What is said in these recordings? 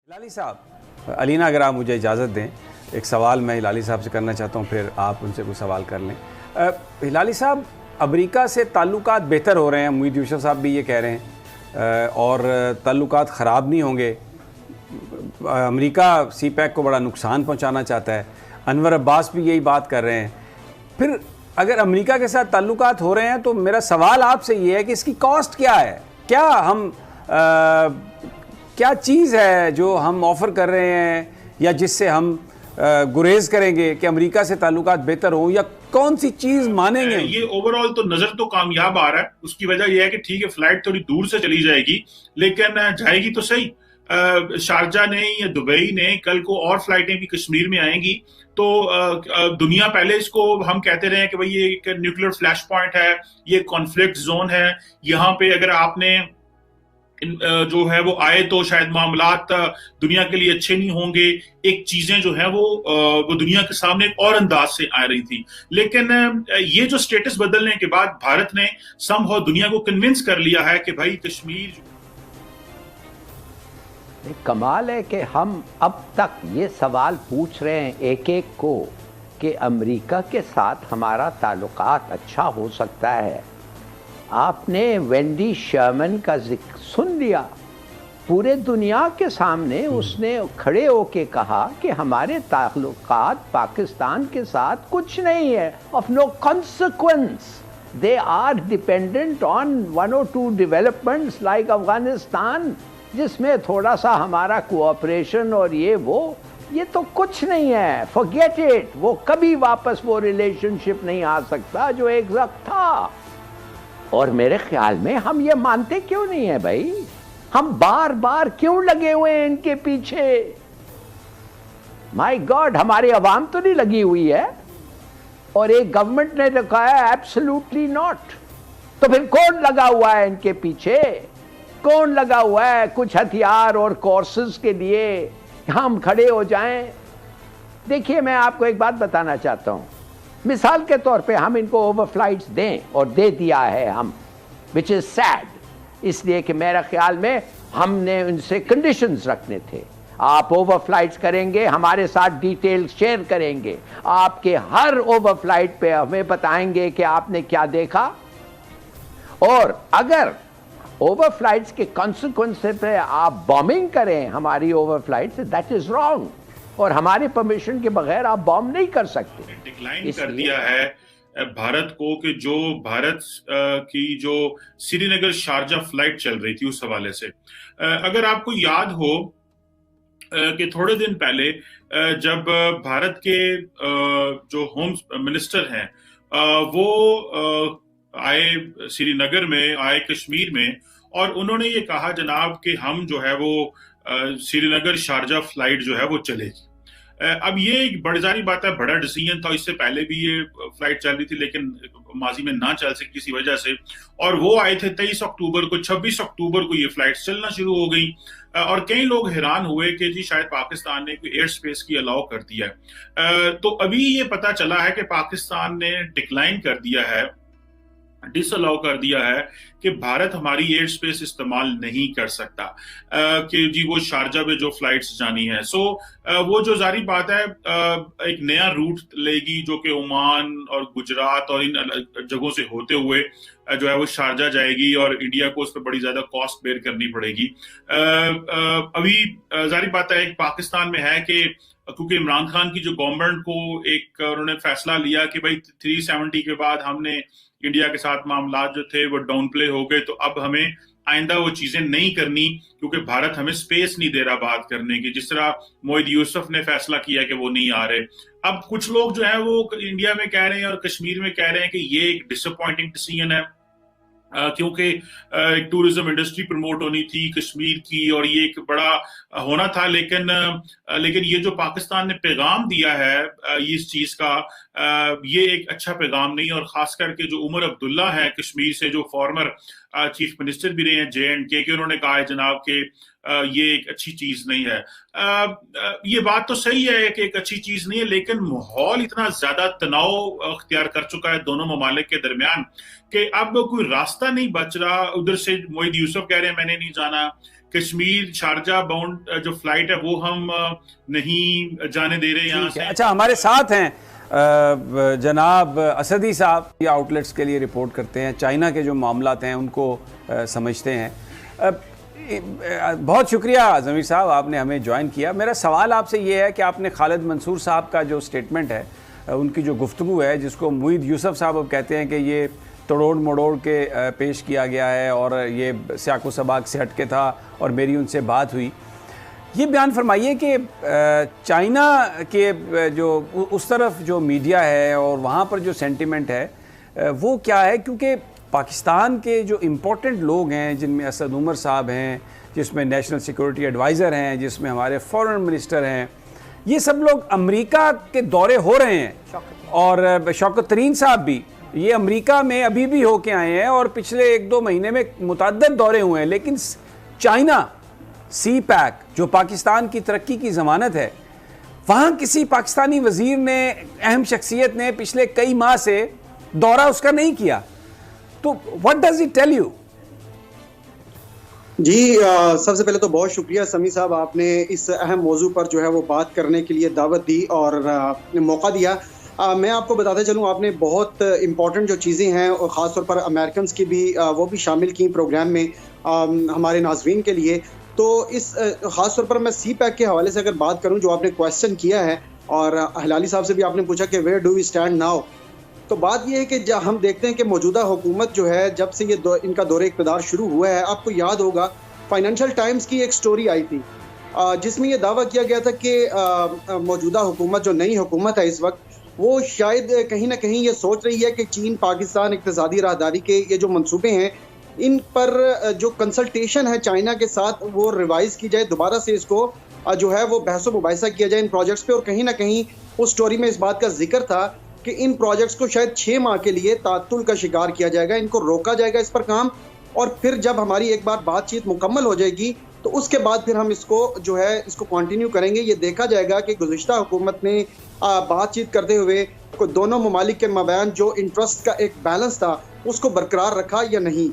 हिलाली साहब, अलीना अगर आप मुझे इजाज़त दें, एक सवाल मैं हिलाली साहब से करना चाहता हूँ, फिर आप उनसे कुछ सवाल कर लें। हिलाली साहब, अमेरिका से ताल्लुकात बेहतर हो रहे हैं, मुईद यूसुफ साहब भी ये कह रहे हैं, और ताल्लुकात ख़राब नहीं होंगे। अमेरिका सी पैक को बड़ा नुकसान पहुँचाना चाहता है, अनवर अब्बास भी यही बात कर रहे हैं। फिर अगर अमेरिका के साथ ताल्लुकात हो रहे हैं तो मेरा सवाल आपसे ये है कि इसकी कॉस्ट क्या है? क्या हम क्या चीज़ है जो हम ऑफ़र कर रहे हैं या जिससे हम गुरेज करेंगे कि अमेरिका से ताल्लुकात बेहतर हो, या कौन सी चीज़ मानेंगे? ये ओवरऑल तो नजर तो कामयाब आ रहा है। उसकी वजह यह है कि ठीक है, फ्लाइट थोड़ी दूर से चली जाएगी, लेकिन जाएगी तो सही। शारजा ने या दुबई ने कल को और फ्लाइटें भी कश्मीर में आएंगी, तो दुनिया पहले इसको हम कहते रहे कि भाई ये एक न्यूक्लियर फ्लैश पॉइंट है, ये कॉन्फ्लिक्ट जोन है, यहाँ पे अगर आपने जो है वो आए तो शायद मामलात दुनिया के लिए अच्छे नहीं होंगे। एक चीजें जो है वो दुनिया के सामने एक और अंदाज से आ रही थी। लेकिन ये जो स्टेटस बदलने के बाद भारत ने समहाउ दुनिया को कन्विंस कर लिया है कि भाई कश्मीर। कमाल है कि हम अब तक ये सवाल पूछ रहे हैं एक एक को कि अमेरिका के साथ हमारा ताल्लुकात अच्छा हो सकता है। आपने वेंडी शर्मन का जिक्र सुन लिया, पूरे दुनिया के सामने उसने खड़े होके कहा कि हमारे ताल्लुकात पाकिस्तान के साथ कुछ नहीं है, of no consequence, they are dependent on 1 or 2 developments like Afghanistan, जिसमें थोड़ा सा हमारा कोऑपरेशन और ये तो कुछ नहीं है, फॉरगेट इट। वो कभी वापस वो रिलेशनशिप नहीं आ सकता जो एक वक्त था। और मेरे ख्याल में हम ये मानते क्यों नहीं है भाई? हम बार बार क्यों लगे हुए हैं इनके पीछे? माय गॉड, हमारी आवाम तो नहीं लगी हुई है, और एक गवर्नमेंट ने रखा है एब्सोल्युटली नॉट। तो फिर कौन लगा हुआ है इनके पीछे? कौन लगा हुआ है कुछ हथियार और कोर्सेज के लिए हम खड़े हो जाएं? देखिए, मैं आपको एक बात बताना चाहता हूं। मिसाल के तौर पे हम इनको ओवरफ्लाइट्स दें, और दे दिया है हम, विच इज सैड, इसलिए कि मेरा ख्याल में हमने उनसे कंडीशंस रखने थे। आप ओवरफ्लाइट्स करेंगे, हमारे साथ डिटेल्स शेयर करेंगे, आपके हर ओवरफ्लाइट पे हमें बताएंगे कि आपने क्या देखा, और अगर ओवरफ्लाइट्स के कॉन्सिक्वेंसेस पे आप बॉम्बिंग करें हमारी ओवरफ्लाइट्स, दैट इज रॉन्ग, और हमारे परमिशन के बगैर आप बॉम्ब नहीं कर सकते। डिक्लाइन कर दिया है भारत को कि जो भारत की जो श्रीनगर शारजा फ्लाइट चल रही थी उस हवाले से, अगर आपको याद हो कि थोड़े दिन पहले जब भारत के जो होम मिनिस्टर हैं वो आए श्रीनगर में, आए कश्मीर में, और उन्होंने ये कहा जनाब कि हम जो है वो श्रीनगर शारजा फ्लाइट जो है वो चलेगी। अब ये एक बड़ी सारी बात है, बड़ा डिसीजन था, इससे पहले भी ये फ्लाइट चल रही थी लेकिन माजी में ना चल सकी किसी वजह से, और वो आए थे 23 अक्टूबर को, 26 अक्टूबर को ये फ्लाइट चलना शुरू हो गई, और कई लोग हैरान हुए कि जी शायद पाकिस्तान ने कोई एयर स्पेस की अलाउ कर दिया है। तो अभी ये पता चला है कि पाकिस्तान ने डिक्लाइन कर दिया है, डिसअलाउ कर दिया है कि भारत हमारी एयर स्पेस इस्तेमाल नहीं कर सकता, कि जी वो शारजा में जो फ्लाइट्स जानी है। सो वो जो जारी बात है, एक नया रूट लेगी जो कि ओमान और गुजरात और इन जगहों से होते हुए जो है वो शारजा जाएगी, और इंडिया को उस पर बड़ी ज्यादा कॉस्ट बेयर करनी पड़ेगी। अभी जारी बात है, एक पाकिस्तान में है कि क्योंकि इमरान खान की जो गवर्नमेंट को एक उन्होंने फैसला लिया कि भाई 370 के बाद हमने इंडिया के साथ मामला जो थे वो डाउन प्ले हो गए, तो अब हमें आइंदा वो चीजें नहीं करनी, क्योंकि भारत हमें स्पेस नहीं दे रहा बात करने की। जिस तरह मोईद यूसुफ ने फैसला किया कि वो नहीं आ रहे। अब कुछ लोग जो है वो इंडिया में कह रहे हैं और कश्मीर में कह रहे हैं कि ये एक डिसअपॉइंटिंग डिसीजन है, क्योंकि एक टूरिज्म इंडस्ट्री प्रमोट होनी थी कश्मीर की, और ये एक बड़ा होना था। लेकिन ये जो पाकिस्तान ने पैगाम दिया है इस चीज का, ये एक अच्छा पैगाम नहीं, और खास करके जो उमर अब्दुल्ला है कश्मीर से, जो फॉर्मर चीफ मिनिस्टर भी रहे हैं JNK के, उन्होंने कहा है जनाब कि ये एक अच्छी चीज नहीं है। ये बात तो सही है कि एक अच्छी चीज नहीं है, लेकिन माहौल इतना ज्यादा तनाव अख्तियार कर चुका है दोनों ममालिक के दरमियान कि अब कोई रास्ता नहीं बच रहा। उधर से मोईद यूसुफ कह रहे हैं मैंने नहीं जाना, कश्मीर शारजा बाउंड जो फ्लाइट है वो हम नहीं जाने दे रहे यहाँ से। अच्छा, हमारे साथ हैं जनाब असदी साहब, ये आउटलेट्स के लिए रिपोर्ट करते हैं, चाइना के जो मामलात हैं उनको समझते हैं। बहुत शुक्रिया ज़मीर साहब, आपने हमें ज्वाइन किया। मेरा सवाल आपसे ये है कि आपने खालिद मंसूर साहब का जो स्टेटमेंट है, उनकी जो गुफ्तगू है, जिसको मुईद यूसुफ साहब अब कहते हैं कि ये तोड़ मड़ोड़ के पेश किया गया है और ये सियाको सबाक से हट के था और मेरी उनसे बात हुई, ये बयान फरमाइए कि चाइना के जो उस तरफ जो मीडिया है और वहाँ पर जो सेंटिमेंट है वो क्या है, क्योंकि पाकिस्तान के जो इम्पोर्टेंट लोग हैं, जिनमें असद उमर साहब हैं, जिसमें नेशनल सिक्योरिटी एडवाइज़र हैं, जिसमें हमारे फॉरेन मिनिस्टर हैं, ये सब लोग अमेरिका के दौरे हो रहे हैं और शौकत तरीन साहब भी ये अमेरिका में अभी भी होके आए हैं और पिछले 1-2 महीने में मुतअद्दिद दौरे हुए हैं। लेकिन चाइना सी पैक जो पाकिस्तान की तरक्की की ज़मानत है, वहाँ किसी पाकिस्तानी वज़ीर ने, अहम शख्सियत ने पिछले कई माह से दौरा उसका नहीं किया। तो what does it tell you? जी, सबसे पहले तो बहुत शुक्रिया समी साहब, आपने इस अहम मौजू पर जो है वो बात करने के लिए दावत दी और मौका दिया। मैं आपको बताते चलूँ, आपने बहुत इम्पॉर्टेंट जो चीज़ें हैं और ख़ास तौर पर अमेरिकन की भी वो भी शामिल की प्रोग्राम में हमारे नाज़रीन के लिए। तो इस ख़ास तौर पर मैं सी पैक के हवाले से अगर बात करूँ, जो आपने क्वेश्चन किया है और हिलाली साहब से भी आपने पूछा कि where do we stand now, तो बात यह है कि जब हम देखते हैं कि मौजूदा हुकूमत जो है, जब से ये इनका दौरे इक़्तिदार शुरू हुआ है, आपको याद होगा फाइनेंशियल टाइम्स की एक स्टोरी आई थी जिसमें यह दावा किया गया था कि मौजूदा हुकूमत, जो नई हुकूमत है इस वक्त, वो शायद कहीं ना कहीं ये सोच रही है कि चीन पाकिस्तान इक़्तिसादी राहदारी के ये जो मंसूबे हैं, इन पर जो कंसल्टेशन है चाइना के साथ, वो रिवाइज की जाए, दोबारा से इसको जो है वो बहस मुबाहिसा किया जाए इन प्रोजेक्ट्स पे। और कहीं ना कहीं उस स्टोरी में इस बात का जिक्र था कि इन प्रोजेक्ट्स को शायद 6 माह के लिए तातुल का शिकार किया जाएगा, इनको रोका जाएगा इस पर काम, और फिर जब हमारी एक बार बातचीत मुकम्मल हो जाएगी तो उसके बाद फिर हम इसको जो है इसको कंटिन्यू करेंगे। ये देखा जाएगा कि गुज़िश्ता हुकूमत ने बातचीत करते हुए दोनों ममालिक के मबैन जो इंटरेस्ट का एक बैलेंस था उसको बरकरार रखा या नहीं,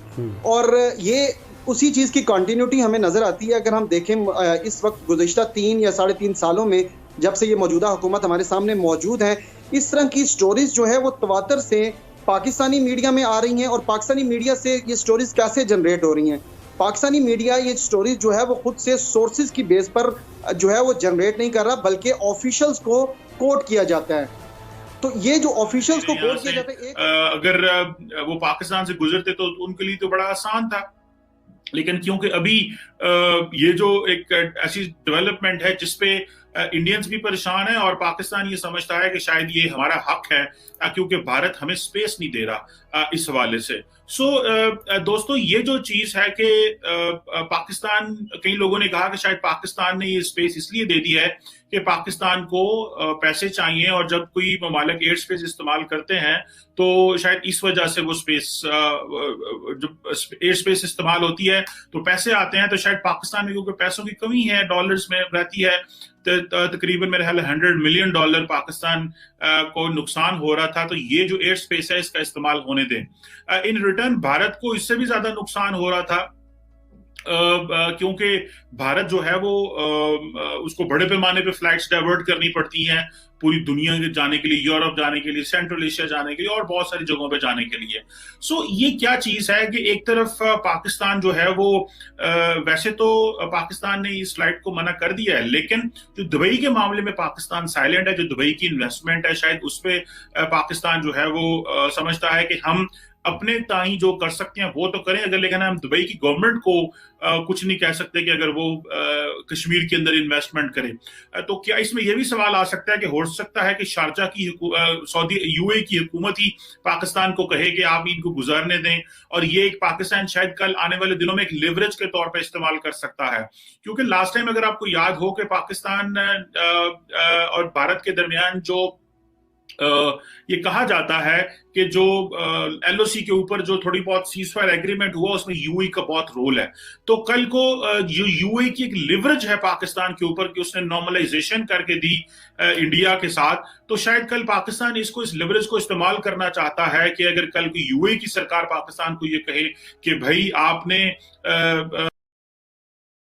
और ये उसी चीज़ की कंटिन्यूटी हमें नज़र आती है। अगर हम देखें इस वक्त गुज़िश्ता 3 या 3.5 सालों में, जब से ये मौजूदा हुकूमत हमारे सामने मौजूद है, इस तरह की स्टोरीज जो है वो तवातर से पाकिस्तानी मीडिया में आ रही हैं। और पाकिस्तानी मीडिया से ये स्टोरीज कैसे जनरेट हो रही हैं? पाकिस्तानी मीडिया ये स्टोरीज जो है वो खुद से सोर्सेज की बेस पर जो है वो जनरेट नहीं कर रहा, बल्कि ऑफिशियल्स को कोट किया जाता है। तो ये जो ऑफिशियल्स को कोट किया जाता है, अगर वो पाकिस्तान से गुजरते तो उनके लिए तो बड़ा आसान था, लेकिन क्योंकि अभी ये जो एक ऐसी डेवलपमेंट है जिसपे इंडियंस भी परेशान है और पाकिस्तान ये समझता है कि शायद ये हमारा हक है, क्योंकि भारत हमें स्पेस नहीं दे रहा इस हवाले से। दोस्तों, ये जो चीज है कि पाकिस्तान, कई लोगों ने कहा कि शायद पाकिस्तान ने ये स्पेस इसलिए दे दी है कि पाकिस्तान को पैसे चाहिए, और जब कोई ममालिक एयर स्पेस इस्तेमाल करते हैं तो शायद इस वजह से वो स्पेस, जब एयर स्पेस इस्तेमाल होती है तो पैसे आते हैं। तो शायद पाकिस्तान में क्योंकि पैसों की कमी है, डॉलर्स में रहती है, तकरीबन मेरे ख्याल $100 मिलियन पाकिस्तान को नुकसान हो रहा था। तो ये जो एयर स्पेस है इसका इस्तेमाल होने दें। इन रिटर्न भारत को इससे भी ज्यादा नुकसान हो रहा था, क्योंकि भारत जो है वो उसको बड़े पैमाने पे फ्लाइट्स डाइवर्ट करनी पड़ती हैं पूरी दुनिया के जाने के लिए, यूरोप जाने के लिए, सेंट्रल एशिया जाने के लिए और बहुत सारी जगहों पे जाने के लिए। ये क्या चीज है कि एक तरफ पाकिस्तान जो है वो वैसे तो पाकिस्तान ने इस फ्लाइट को मना कर दिया है, लेकिन जो दुबई के मामले में पाकिस्तान साइलेंट है, जो दुबई की इन्वेस्टमेंट है, शायद उस पर पाकिस्तान जो है वो समझता है कि हम अपने ताई जो कर सकते हैं वो तो करें, अगर लेकिन हम दुबई की गवर्नमेंट को कुछ नहीं कह सकते कि अगर वो कश्मीर के अंदर इन्वेस्टमेंट करे। तो क्या इसमें यह भी सवाल आ सकता है कि हो सकता है कि शारजा की सऊदी यूएई की हुकूमत ही पाकिस्तान को कहे कि आप इनको गुजारने दें, और ये एक पाकिस्तान शायद कल आने वाले दिनों में एक लिवरेज के तौर पर इस्तेमाल कर सकता है। क्योंकि लास्ट टाइम अगर आपको याद हो कि पाकिस्तान और भारत के दरमियान जो ये कहा जाता है कि जो एलओसी के ऊपर जो थोड़ी बहुत सीजफायर एग्रीमेंट हुआ उसमें यूएई का बहुत रोल है। तो कल को जो यूएई की एक लिवरेज है पाकिस्तान के ऊपर कि उसने नॉर्मलाइजेशन करके दी इंडिया के साथ, तो शायद कल पाकिस्तान इस लिवरेज को इस्तेमाल करना चाहता है कि अगर कल को यूएई की सरकार पाकिस्तान को ये कहे कि भाई आपने